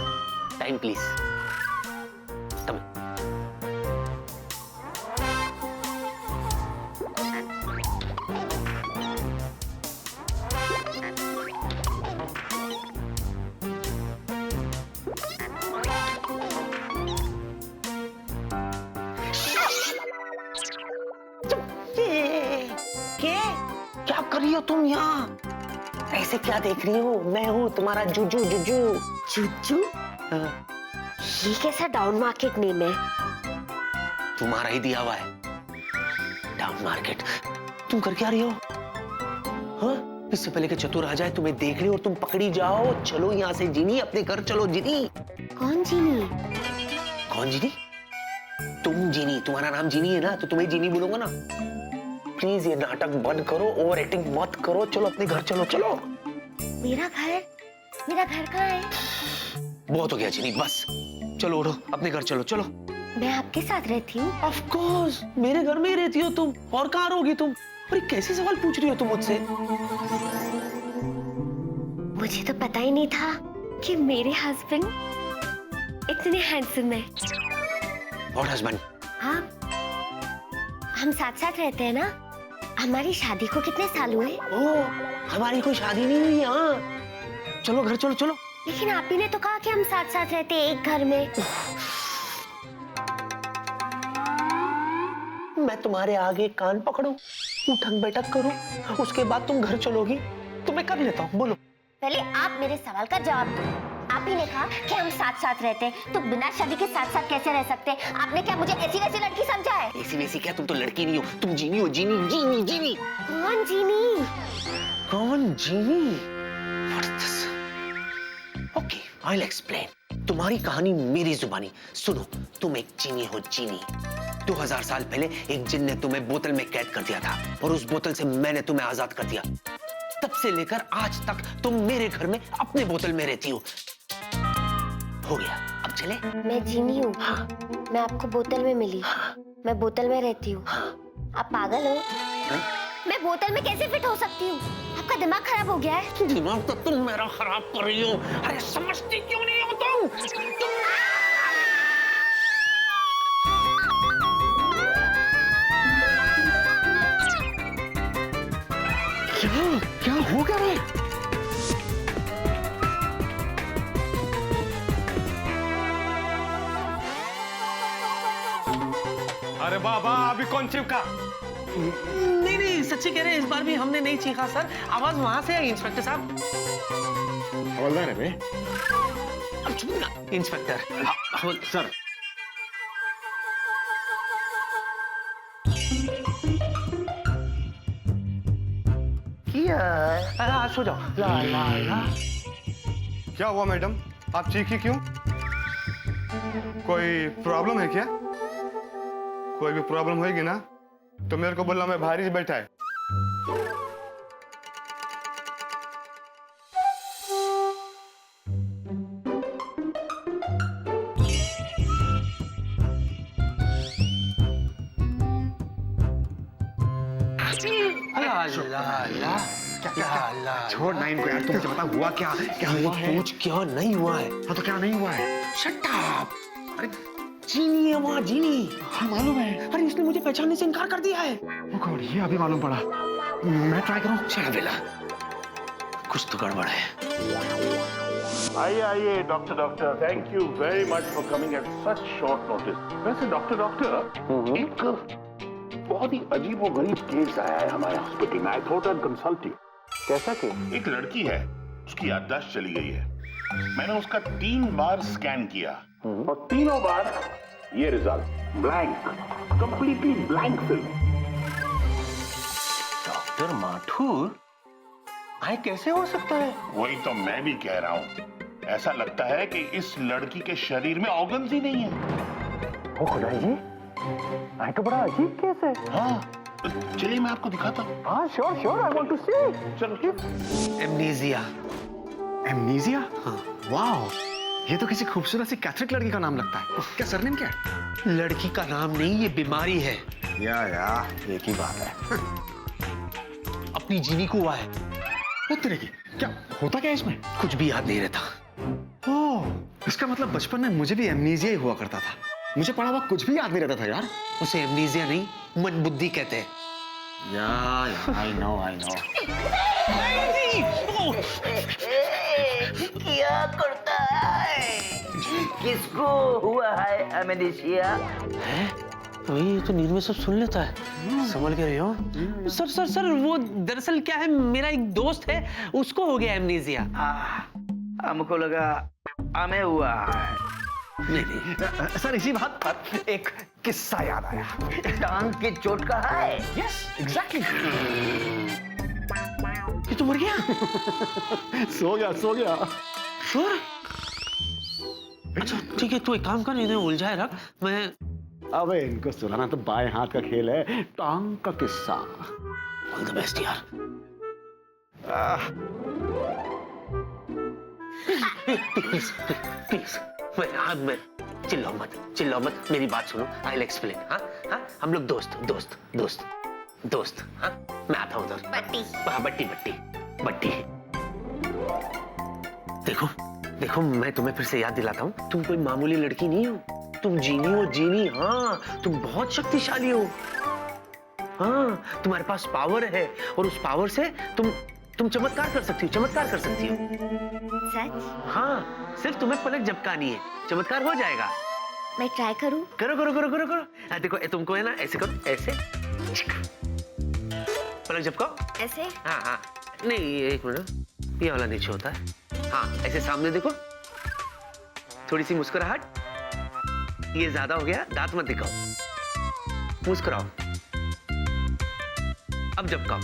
Time, please. Come in. क्या कर रही हो तुम यहाँ? ऐसे क्या देख रही हो? मैं हूँ तुम्हारा जुजू। जुजू? ये कैसा डाउन मार्केट नेम है? तुम्हारा ही दिया हुआ है, डाउन मार्केट। तुम कर क्या रही हो? हाँ? इससे पहले कि चतुर आ जाए तुम्हें देख रही हो और तुम पकड़ी जाओ। चलो यहाँ से जीनी, अपने घर चलो। जीनी? कौन जीनी? कौन जीनी? तुम जीनी, तुम्हारा नाम जीनी है ना, तो तुम्हें जीनी बोलूंगा ना। प्लीज ये नाटक बंद करो, ओवर एक्टिंग मत करो। चलो अपने घर चलो। मेरा घर कहाँ है? बहुत हो गया जीनी, बस चलो उठो, अपने घर चलो। मैं आपके साथ रहती हूँ। ऑफ कोर्स, मेरे घर में ही रहती हो तुम, और कहाँ रहोगी तुम? अरे कैसे सवाल पूछ रही हो तुम मुझसे? मुझे तो पता ही नहीं था कि मेरे हस्बैंड इतने हैंडसम है। और हस्बैंड? हाँ, हम साथ रहते हैं ना। हमारी शादी को कितने साल हुए? हमारी कोई शादी नहीं हुई। हाँ चलो घर चलो। लेकिन आप ही ने तो कहा कि हम साथ रहते हैं एक घर में। मैं तुम्हारे आगे कान पकड़ूं, उठक बैठक करूं, उसके बाद तुम घर चलोगी तो मैं कर लेता हूँ। बोलो। पहले आप मेरे सवाल का जवाब दो। आप ही ने कहा कि हम साथ साथ रहते हैं, तो बिना शादी के साथ साथ कैसे रह सकते हैं? आपने क्या मुझे ऐसी वैसी लड़की समझा है? ऐसी वैसी क्या, तुम तो लड़की नहीं हो, तुम जीनी हो। जीनी जीनी जीनी। कौन जीनी? कौन जीनी? Okay, I'll explain. तुम्हारी कहानी मेरी जुबानी सुनो। तुम एक जीनी हो, जीनी। 2000 साल पहले एक जिन ने तुम्हें बोतल में कैद कर दिया था और उस बोतल से मैंने तुम्हें आजाद कर दिया। तब से लेकर आज तक तुम मेरे घर में अपने बोतल में रहती हो। हो गया, अब चले? मैं जीनी हूँ। हाँ। मैं आपको बोतल में मिली। हाँ। मैं बोतल में रहती हूँ। हाँ। आप पागल हो? हाँ? मैं बोतल में कैसे फिट हो सकती हूँ? आपका दिमाग खराब हो गया है? दिमाग तो तुम मेरा खराब कर रही हो। अरे समझती क्यों नहीं हो तुम? क्या हो गया रे? अरे बाबा, अभी कौन चिपका? नहीं नहीं, सच्ची कह रहे हैं, इस बार भी हमने नहीं चीखा सर। आवाज वहां से आई इंस्पेक्टर साहब। हवलदार है बे? Inspector sir. क्या? सो जाओ। ला ला ला। क्या हुआ मैडम, आप चीखी क्यों? कोई प्रॉब्लम है क्या? कोई भी प्रॉब्लम होगी ना तो मेरे को बोलना, मैं बाहर ही बैठा है। छोड़ ना इनको यार, तुम मुझे बता हुआ क्या? क्या हुआ है? पूछ क्या नहीं हुआ है? हाँ तो क्या नहीं हुआ है? Shut up. अरे जीनी है वहाँ, जीनी। हाँ मालूम है। अरे इसने मुझे पहचानने से इनकार कर दिया है। ओ गॉड, ये अभी मालूम पड़ा। मैं ट्राई करूँ? चल बेला, कुछ तो गड़बड़ है। आइए आइए doctor, thank you very much for coming at such short notice. वैसे डॉक्टर, एक बहुत ही अजीब व गरीब केस आया है हमारे हॉस्पिटल में। I thought I consult you. कैसा केस? एक लड़की है, उसकी याददाश्त चली गई है। मैंने उसका 3 बार स्कैन किया और तीनों बार ये result, blank, completely blank film. Doctor Mathur, आए कैसे हो सकता है? वही तो मैं भी कह रहा हूँ। ऐसा लगता है कि इस लड़की के शरीर में ऑर्गन्स ही नहीं है। ओ खुदा जी, आई तो बड़ा अजीब केस है। हाँ, तो चलिए मैं आपको दिखाता हूँ। हाँ sure sure, I want to see. चलो। एमनीजिया। एमनीजिया? हाँ। वाओ, ये तो किसी खूबसूरत सी कैथलिक लड़की का नाम लगता है। क्या सरनेम क्या है? लड़की का नाम नहीं, ये बीमारी है। या एक ही बात है। अपनी जीनी को हुआ है। वो तेरे की, क्या होता क्या इसमें? कुछ भी याद नहीं रहता। ओह, इसका मतलब बचपन में मुझे भी एमनीजिया ही हुआ करता था। मुझे पढ़ा हुआ कुछ भी याद नहीं रहता था यार। उसे एमनीजिया नहीं, मंदबुद्धि कहते हैं। या आई नो। क्या करता है? किसको हुआ है एमनेशिया? है? ये तो नींद में सब सुन लेता है। संभल के रही हो। सर वो दरअसल क्या है, मेरा एक दोस्त है, उसको हो गया एमनीजिया। हमको लगा हमें हुआ है। नहीं। सर इसी बात पर एक किस्सा याद आया। टांग के चोट का है? Yes exactly. ये तो मर गया। सो गया। श्योर? अच्छा ठीक है, तू एक काम कर, इन्हें उलझाए रख, मैं। अबे इनको सुनाना तो बाएं हाथ का खेल है, टांग का किस्सा। ऑल द बेस्ट यार। प्लीज मैं चिल्लाओ मत, मेरी बात सुनो। I will explain. हाँ, हम लोग दोस्त। हाँ, मैं आता हूँ उधर। बट्टी। देखो मैं तुम्हें फिर से याद दिलाता हूँ, तुम कोई मामूली लड़की नहीं हो। तुम जीनी हो, जीनी। हाँ, तुम बहुत शक्तिशाली हो। हाँ, तुम्हारे पास पावर है और उस पावर से तुम चमत्कार कर सकती हो। सच? हाँ, सिर्फ तुम्हें पलक झपकानी है, चमत्कार हो जाएगा। मैं ट्राई करूं? करो करो करो करो करो। देखो तुमको है ना ऐसे करो, ऐसे पलक झपकाओ ऐसे? हाँ हाँ नहीं एक मिनट, ये वाला नीचे होता है। हाँ ऐसे सामने देखो, थोड़ी सी मुस्कुराहट, ये ज्यादा हो गया, दांत मत दिखाओ, मुस्कुराओ। अब झपकाओ।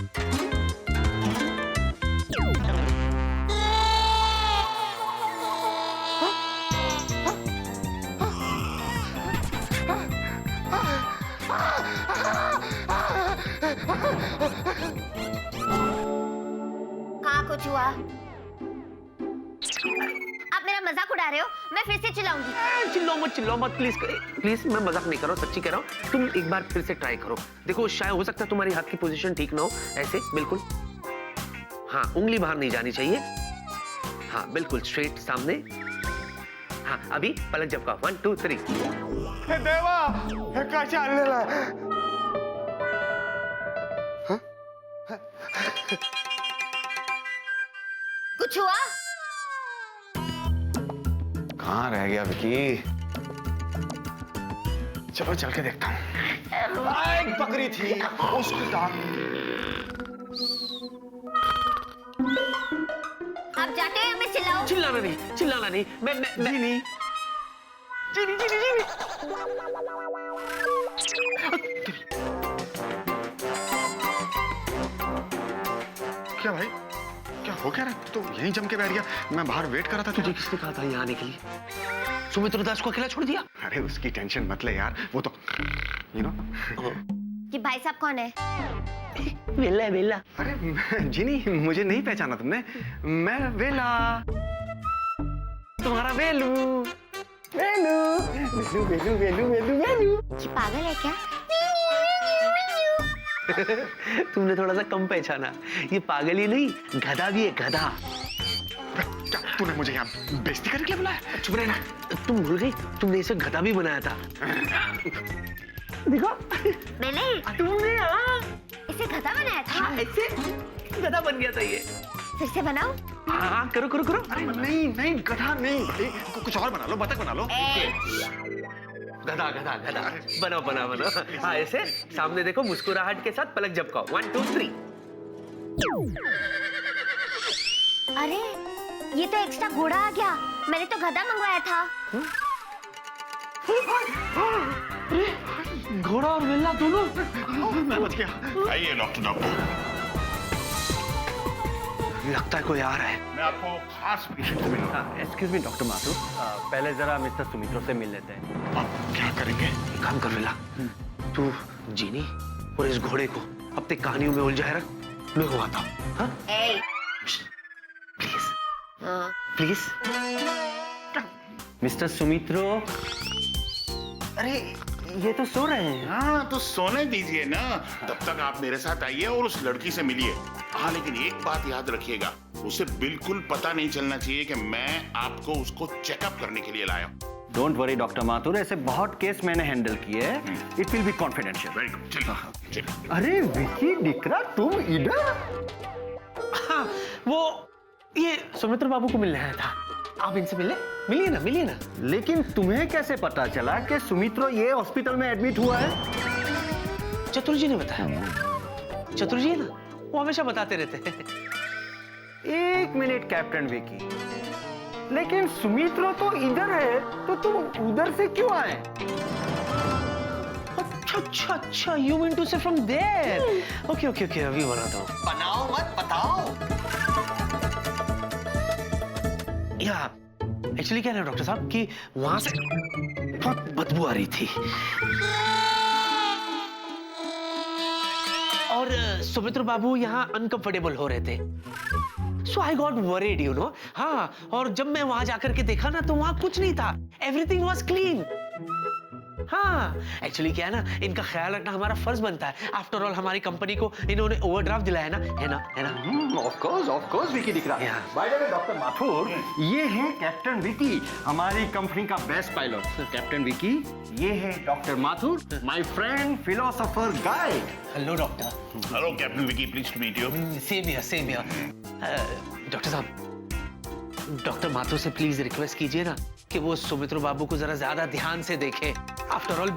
कहाँ कुछ हुआ? आप मेरा मजाक उड़ा रहे हो? मैं फिर से चिल्लाऊंगी। चिल्लाओ मत प्लीज प्लीज, मैं मजाक नहीं कर रहा हूँ, सच्ची कह रहा हूँ। तुम एक बार फिर से ट्राई करो, देखो शायद हो सकता है तुम्हारी हाथ की पोजीशन ठीक ना हो, ऐसे बिल्कुल। हाँ उंगली बाहर नहीं जानी चाहिए, हाँ बिल्कुल स्ट्रेट सामने। हाँ अभी पलक झपकाओ, 1 2 3। देवा क्या चाललेलं आहे? कुछ हुआ? कहाँ रह गया विकी? चलो चल के देखता हूँ। एक पकड़ी थी उसकी टांग। आप जाते हैं, मैं चिल्लाऊं? चिल्लाना नहीं, मैं नहीं। जीनी। क्या भाई, क्या हो क्या रहा? तो यहीं जम के बैठ गया, मैं बाहर वेट कर रहा था तुझे किसने कहा था यहाँ आने के लिए? सुमित्रा दास को अकेला छोड़ दिया? अरे उसकी टेंशन मत ले यार, वो तो यू नो। कि भाई साहब कौन है? वेला। अरे जिनी, मुझे नहीं पहचाना तुमने? मैं वेला, तुम्हारा वेलू। कि पागल है क्या? तुमने थोड़ा सा कम पहचाना, ये पागल ही नहीं गधा भी है, गधा। क्या तूने मुझे यहाँ बेइज्जती करने के लिए बुलाया? चुप रहना, तुम भूल गई तुमने इसे गधा भी बनाया था। देखो मैंने? तुमने इसे गधा बनाया था? ऐसे गधा बन गया था ये। फिर से बनाओ? हाँ करो। अरे नहीं गधा नहीं भाई, कुछ और बना लो, बतख बना लो। गधा बनाओ। हाँ ऐसे सामने देखो, मुस्कुराहट के साथ पलक झपकाओ, 1 2 3। अरे ये तो एक्स्ट्रा घोड़ा आ गया, मैंने तो गधा मंगवाया था। घोड़ा और वेला दोनों? मैं बच गया। आइए डॉक्टर। लगता है कोई आ रहा है। मैं आपको खास पेशेंट से मिलूंगा। एक्सक्यूज मी डॉक्टर माथुर, पहले जरा मिस्टर सुमित्रो से मिल लेते हैं। आप क्या करेंगे? काम कर वेला, तू जीनी और इस घोड़े को अपनी कहानियों में उलझाए रख, मैं हुआ था। हाँ प्लीज। मिस्टर सुमित्रो, अरे ये तो सो रहे हैं। हाँ तो सोने दीजिए ना, तब तक आप मेरे साथ आइए और उस लड़की से मिलिए। हाँ लेकिन एक बात याद रखिएगा, उसे बिल्कुल पता नहीं चलना चाहिए कि मैं आपको उसको चेकअप करने के लिए लाया हूँ। डोंट वरी डॉक्टर माथुर, ऐसे बहुत केस मैंने हैंडल किए हैं, it will be confidential. Very good, चलिए। अरे विकी डिकरा, तुम इधर? हाँ वो ये सुमित्र बाबू को मिलने आया था, आप इनसे मिलिए ना। लेकिन तुम्हें कैसे पता चला कि सुमित्रो ये हॉस्पिटल में एडमिट हुआ है? चतुर्जी ने बताया। चतुर्जी है ना, वो हमेशा बताते रहते हैं। एक मिनट कैप्टन विकी, लेकिन सुमित्रो तो इधर है, तो तुम उधर से क्यों आए? अच्छा, you mean to say from there? Okay, अभी बनाता हूँ। बनाओ मत बताओ। या एक्चुअली क्या है डॉक्टर साहब कि वहां से बहुत बदबू आ रही थी और सुमित्र बाबू यहाँ अनकंफर्टेबल हो रहे थे, so I got worried you know. हाँ और जब मैं वहां जाकर के देखा ना तो वहां कुछ नहीं था, एवरीथिंग वाज क्लीन। हाँ एक्चुअली क्या है ना, इनका ख्याल रखना हमारा फर्ज बनता है, आफ्टर ऑल हमारी कंपनी को इन्होंने ओवरड्राफ्ट दिलाया ना, है ना। ऑफ कोर्स विकी दिख रहा है। By the way doctor Mathur, ये है कैप्टन विकी, हमारी कंपनी का बेस्ट पायलट। कैप्टन विकी, ये है doctor Mathur, my friend philosopher guide. Hello doctor. Hello captain Vicky, please to meet you. Same here. Doctor साहब डॉक्टर माथुर से प्लीज रिक्वेस्ट कीजिए ना कि वो सुमित्र बाबू को जरा ज्यादा ध्यान से देखे। आफ्टर ऑल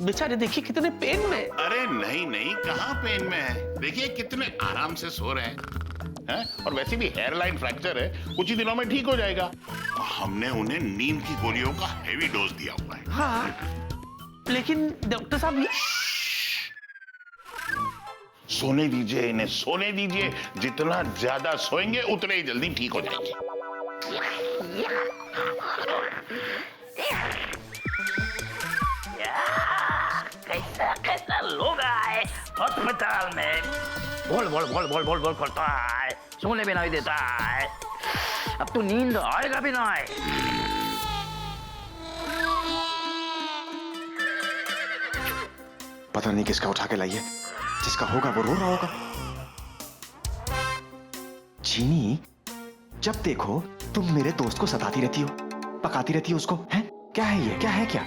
बेचारे देखिए कितने पेन में। अरे नहीं नहीं, कहाँ पेन में है, देखिए कितने आराम से सो रहे हैं। और वैसे भी हेयरलाइन फ्रैक्चर है, कुछ ही दिनों में ठीक हो जाएगा। हमने उन्हें नींद की गोलियों का हेवी डोज दिया हुआ है। हाँ, लेकिन डॉक्टर साहब सोने दीजिए इन्हें, सोने दीजिए। जितना ज्यादा सोएंगे उतने ही जल्दी ठीक हो जाएंगे। कैसा कैसा लोग आए अस्पताल में। बोल बोल बोल बोल बोल बोल करता है, सोने भी नहीं देता है। अब तो नींद आएगा भी नहीं। पता नहीं किसका उठा के लाइए, जिसका होगा वो रो रहा होगा। चीनी, जब देखो तुम मेरे दोस्त को सताती रहती हो, पकाती रहती हो उसको, हैं? क्या है ये, क्या है क्या?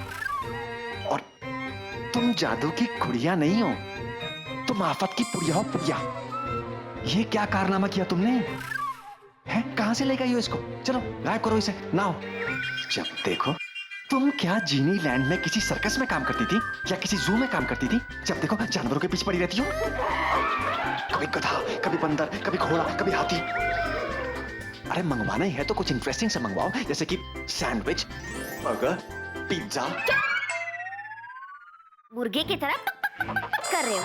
और तुम जादू की गुड़िया नहीं हो, तुम आफत की पुड़िया हो, पुड़िया। ये क्या कारनामा किया तुमने? हैं? कहां से ले गई हो इसको? चलो गायब करो इसे, नाओ। जब देखो तुम क्या जीनी लैंड में किसी सर्कस में काम करती थी या किसी जू में काम करती थी? जब देखो जानवरों के पीछे पड़ी रहती हो, कभी गधा, कभी बंदर, कभी घोड़ा, कभी हाथी। अरे मंगवाना ही है तो कुछ इंटरेस्टिंग से मंगवाओ, जैसे कि सैंडविच, बर्गर, पिज्जा। मुर्गे की तरह पक पक पक कर रहे हो।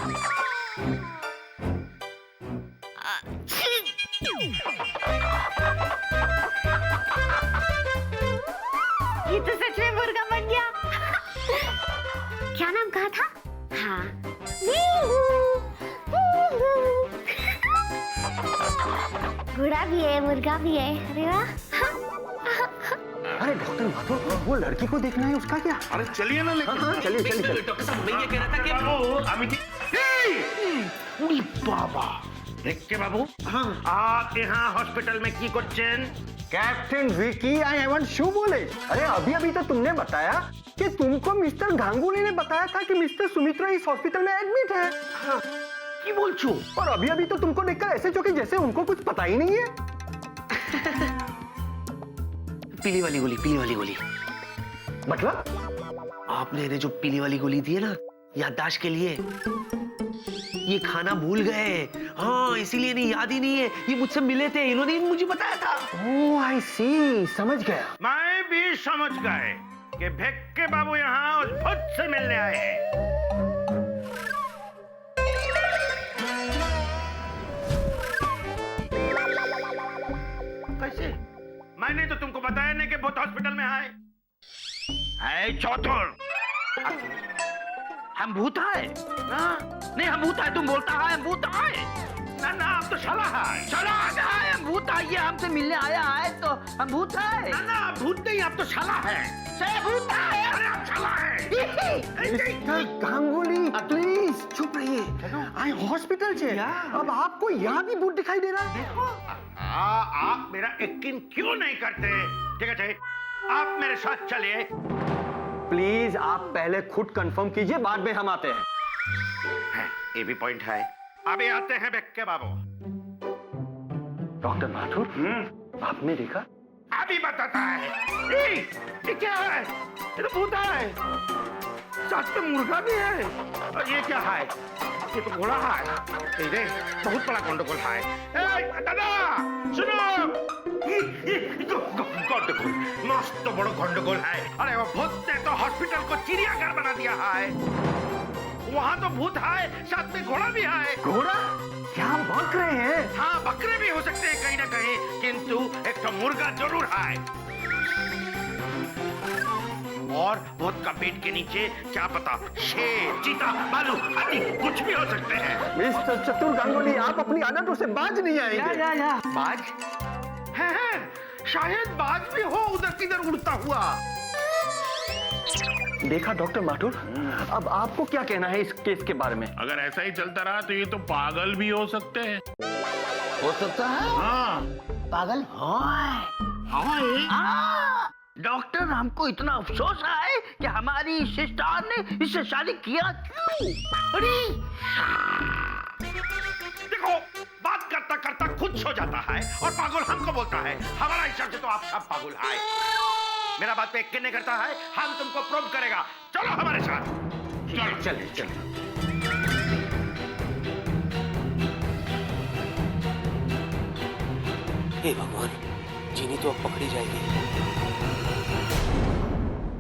ये तो सच में मुर्गा बन गया। क्या नाम कहा था? हाँ, घोड़ा भी है, मुर्गा भी है। अरे वाह। अरे डॉक्टर माथुर, वो लड़की को देखना है, उसका क्या? अरे चलिए ना लेकर। हाँ, चलिए चलिए। डॉक्टर साहब मैं ये कह रहा था कि बाबा के बाबू, हाँ आप यहाँ हॉस्पिटल में की question? Captain Vicky, I haven't shoe बोले। अरे अभी अभी तो तुमने बताया कि तुमको मिस्टर गांगुली ने बताया था कि मिस्टर सुमित्रा इस हॉस्पिटल में एडमिट है। हाँ। की बोल छू? और अभी अभी तो तुमको देखकर ऐसे चौंके जैसे उनको कुछ पता ही नहीं है। पीली वाली गोली, पीली वाली गोली। मतलब आपने इन्हें जो पीली वाली गोली दी है ना, याददाश्त के लिए, ये खाना भूल गए। हाँ, इसीलिए नहीं, याद ही नहीं है। ये मुझसे मिले थे, इन्होंने मुझे बताया था। ओह आई सी, समझ गया। मैं भी समझ गए कि भेक्के बाबू यहाँ उस भूत से मिलने आए हैं। कैसे? मैंने तो तुमको बताया नहीं कि भूत हॉस्पिटल में आए। है चौथुर, हम भूत है ना? नहीं हम भूत है, तुम बोलता है हम भूत है ना? ना आप तो शाला है, शाला है। हम भूत है, ये हमसे मिलने आया है तो हम भूत है ना? ना भूत नहीं, आप तो शाला है। से भूत है, अरे आप शाला है। मिस्टर गांगुली प्लीज चुप रहिए। आई हॉस्पिटल से, अब आपको यहाँ भी भूत दिखाई दे रहा है? देखो आप मेरा यकीन क्यों नहीं करते? ठीक है, आप मेरे साथ चलिए। प्लीज आप पहले खुद कंफर्म कीजिए, बाद में हम आते हैं। ये भी पॉइंट है। अभी आते हैं भेक्के बाबू। डॉक्टर माथुर, आपने देखा? अभी बताता है। ये क्या है? ये तो भूत है, साथ में मुर्गा भी है। और ये क्या है? ये तो घोड़ा है। ये बहुत बड़ा गंडगोल है। दादा सुनो, गंडगोल, मस्त बड़ा गंडगोल है। अरे वो भूत ने तो हॉस्पिटल को चिड़ियाघर बना दिया है। वहाँ तो भूत है, साथ में घोड़ा भी है। घोड़ा? क्या बक रहे हैं? हाँ, बकरे भी हो सकते हैं कहीं ना कहीं, किंतु एक तो मुर्गा जरूर है। और भूत का पेट के नीचे क्या पता, शेर, चीता, भालू, हाथी कुछ भी हो सकते हैं। मिस्टर चतुर गांगुली, आप अपनी आदतों से बाज नहीं आएंगे। या। बाज? है, शायद बाज भी हो उधर किधर उड़ता हुआ। देखा डॉक्टर माथुर, अब आपको क्या कहना है इस केस के बारे में? अगर ऐसा ही चलता रहा तो ये तो पागल भी हो सकते हैं। हो सकता है? हाँ। पागल? डॉक्टर, हमको इतना अफसोस है कि हमारी सिस्टर ने इससे शादी किया क्यों? अरे देखो, बात करता करता खुद खुद सो जाता है और पागल हमको बोलता है। हमारा हिसाब से तो आप सब पागल है। मेरा बात पे यकीन नहीं करता है, हम तुमको प्रूव करेगा। चलो हमारे साथ। चलो चलिए चलिए। हे भगवान, जीनी तो अब पकड़ी जाएगी।